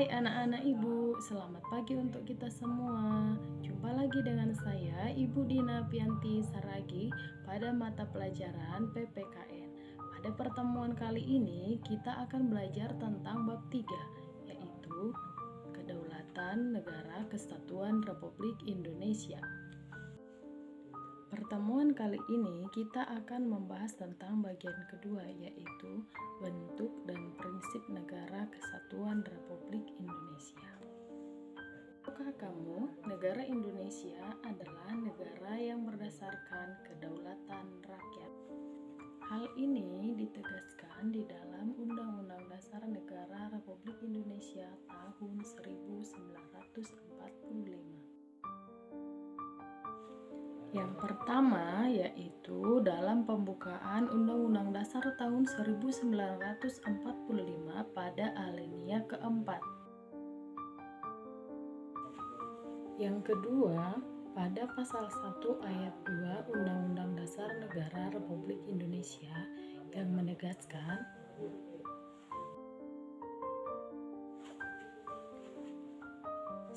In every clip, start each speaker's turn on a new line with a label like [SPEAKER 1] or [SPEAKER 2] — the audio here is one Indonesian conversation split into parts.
[SPEAKER 1] Hai anak-anak ibu, selamat pagi untuk kita semua. Jumpa lagi dengan saya, Ibu Dina Pianti Saragi pada mata pelajaran PPKN. Pada pertemuan kali ini, kita akan belajar tentang bab 3, yaitu Kedaulatan Negara Kesatuan Republik Indonesia. Pertemuan kali ini kita akan membahas tentang bagian kedua, yaitu bentuk dan prinsip negara kesatuan Republik Indonesia. Tahukah kamu, negara Indonesia adalah negara yang berdasarkan kedaulatan rakyat. Hal ini ditegaskan di dalam Undang-Undang Dasar Negara Republik Indonesia tahun 1945. Yang pertama yaitu dalam pembukaan Undang-Undang Dasar tahun 1945 pada alinea keempat. Yang kedua, pada pasal 1 ayat 2 Undang-Undang Dasar Negara Republik Indonesia yang menegaskan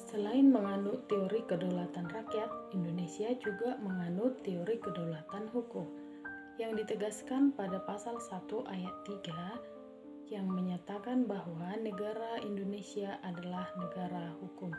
[SPEAKER 1] selain menganut teori kedaulatan rakyat, Indonesia juga menganut teori kedaulatan hukum yang ditegaskan pada pasal 1 ayat 3 yang menyatakan bahwa negara Indonesia adalah negara hukum.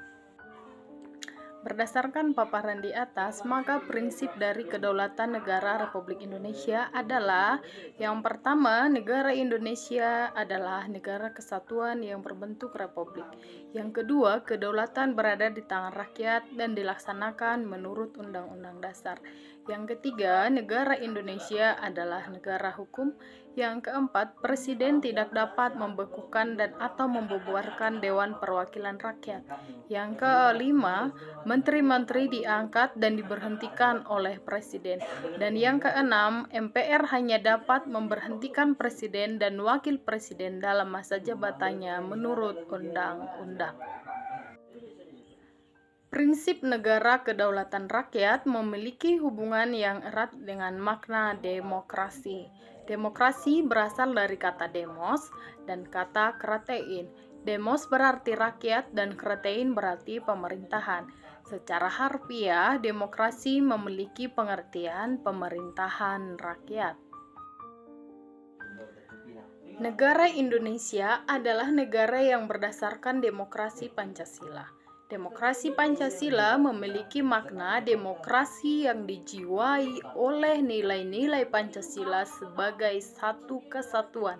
[SPEAKER 1] Berdasarkan paparan di atas, maka prinsip dari kedaulatan negara Republik Indonesia adalah yang pertama, negara Indonesia adalah negara kesatuan yang berbentuk republik. Yang kedua, kedaulatan berada di tangan rakyat dan dilaksanakan menurut Undang-Undang Dasar. Yang ketiga, negara Indonesia adalah negara hukum. Yang keempat, Presiden tidak dapat membekukan dan atau membubarkan Dewan Perwakilan Rakyat. Yang kelima, menteri-menteri diangkat dan diberhentikan oleh Presiden. Dan yang keenam, MPR hanya dapat memberhentikan Presiden dan Wakil Presiden dalam masa jabatannya menurut Undang-Undang. Prinsip negara kedaulatan rakyat memiliki hubungan yang erat dengan makna demokrasi. Demokrasi berasal dari kata demos dan kata kratein. Demos berarti rakyat dan kratein berarti pemerintahan. Secara harfiah, demokrasi memiliki pengertian pemerintahan rakyat. Negara Indonesia adalah negara yang berdasarkan demokrasi Pancasila. Demokrasi Pancasila memiliki makna demokrasi yang dijiwai oleh nilai-nilai Pancasila sebagai satu kesatuan.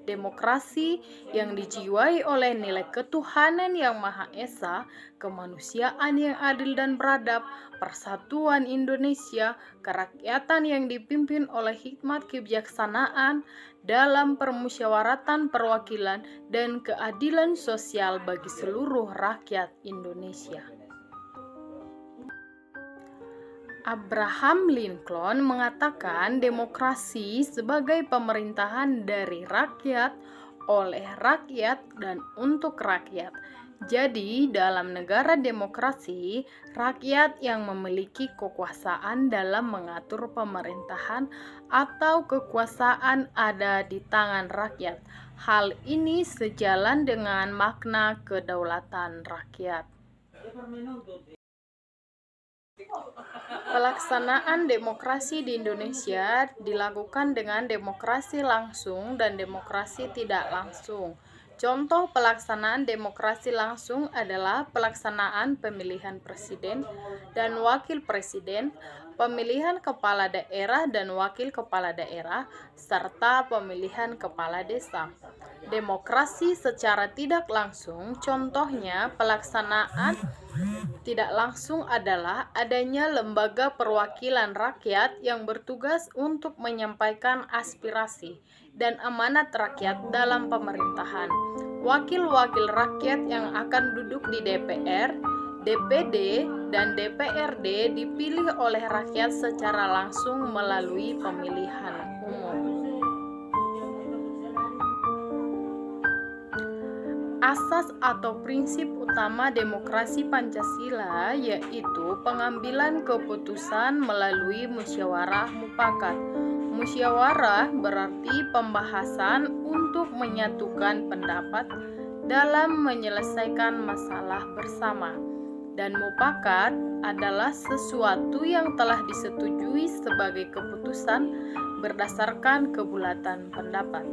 [SPEAKER 1] Demokrasi yang dijiwai oleh nilai ketuhanan yang Maha Esa, kemanusiaan yang adil dan beradab, persatuan Indonesia, kerakyatan yang dipimpin oleh hikmat kebijaksanaan dalam permusyawaratan perwakilan dan keadilan sosial bagi seluruh rakyat Indonesia. Abraham Lincoln mengatakan demokrasi sebagai pemerintahan dari rakyat, oleh rakyat, dan untuk rakyat. Jadi, dalam negara demokrasi, rakyat yang memiliki kekuasaan dalam mengatur pemerintahan atau kekuasaan ada di tangan rakyat. Hal ini sejalan dengan makna kedaulatan rakyat. Pelaksanaan demokrasi di Indonesia dilakukan dengan demokrasi langsung dan demokrasi tidak langsung. Contoh pelaksanaan demokrasi langsung adalah pelaksanaan pemilihan presiden dan wakil presiden, pemilihan kepala daerah dan wakil kepala daerah, serta pemilihan kepala desa. Demokrasi secara tidak langsung, contohnya pelaksanaan tidak langsung adalah adanya lembaga perwakilan rakyat yang bertugas untuk menyampaikan aspirasi dan amanat rakyat dalam pemerintahan. Wakil-wakil rakyat yang akan duduk di DPR, DPD, dan DPRD dipilih oleh rakyat secara langsung melalui pemilihan umum. Asas atau prinsip utama demokrasi Pancasila yaitu pengambilan keputusan melalui musyawarah mufakat. Musyawarah berarti pembahasan untuk menyatukan pendapat dalam menyelesaikan masalah bersama. Dan mufakat adalah sesuatu yang telah disetujui sebagai keputusan berdasarkan kebulatan pendapat.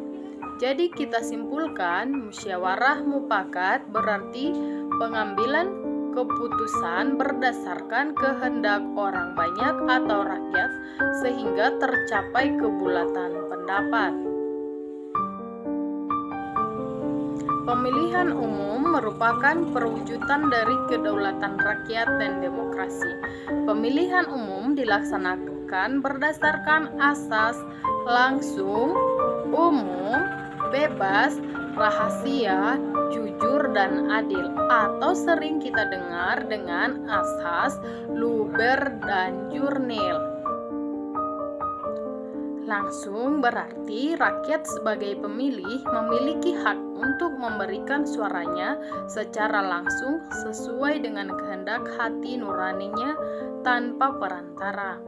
[SPEAKER 1] Jadi kita simpulkan musyawarah mufakat berarti pengambilan keputusan berdasarkan kehendak orang banyak atau rakyat sehingga tercapai kebulatan pendapat. Pemilihan umum merupakan perwujudan dari kedaulatan rakyat dan demokrasi. Pemilihan umum dilaksanakan berdasarkan asas langsung, umum, bebas, rahasia, jujur, dan adil, atau sering kita dengar dengan asas luber dan jurnil. Langsung berarti rakyat sebagai pemilih memiliki hak untuk memberikan suaranya secara langsung sesuai dengan kehendak hati nuraninya tanpa perantara.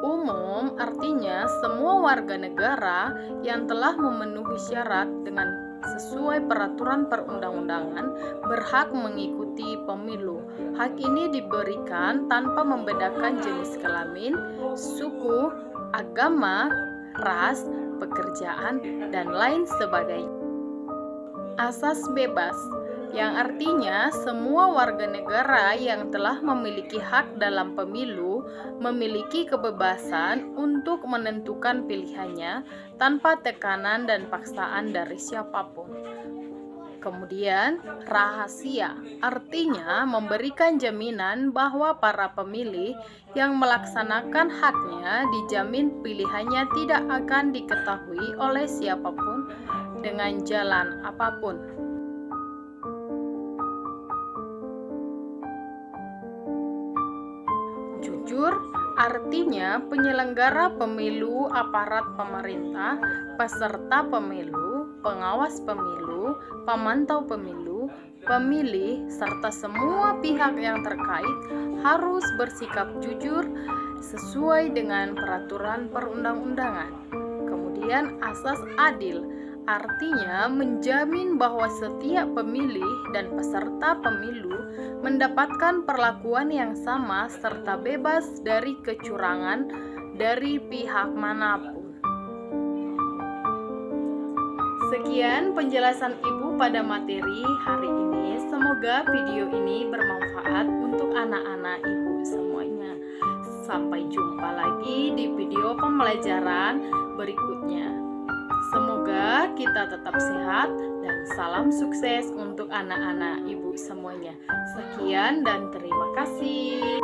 [SPEAKER 1] Umum artinya semua warga negara yang telah memenuhi syarat dengan sesuai peraturan perundang-undangan berhak mengikuti pemilu. Hak ini diberikan tanpa membedakan jenis kelamin, suku, agama, ras, pekerjaan, dan lain sebagainya. Asas bebas, yang artinya semua warga negara yang telah memiliki hak dalam pemilu memiliki kebebasan untuk menentukan pilihannya tanpa tekanan dan paksaan dari siapapun. Kemudian, rahasia artinya memberikan jaminan bahwa para pemilih yang melaksanakan haknya dijamin pilihannya tidak akan diketahui oleh siapapun dengan jalan apapun. Jujur artinya penyelenggara pemilu, aparat pemerintah, peserta pemilu, pengawas pemilu, pemantau pemilu, pemilih, serta semua pihak yang terkait harus bersikap jujur sesuai dengan peraturan perundang-undangan. Kemudian asas adil artinya menjamin bahwa setiap pemilih dan peserta pemilu mendapatkan perlakuan yang sama serta bebas dari kecurangan dari pihak manapun. Sekian penjelasan Ibu pada materi hari ini. Semoga video ini bermanfaat untuk anak-anak Ibu semuanya. Sampai jumpa lagi di video pembelajaran berikutnya. Semoga kita tetap sehat dan salam sukses untuk anak-anak Ibu semuanya. Sekian dan terima kasih.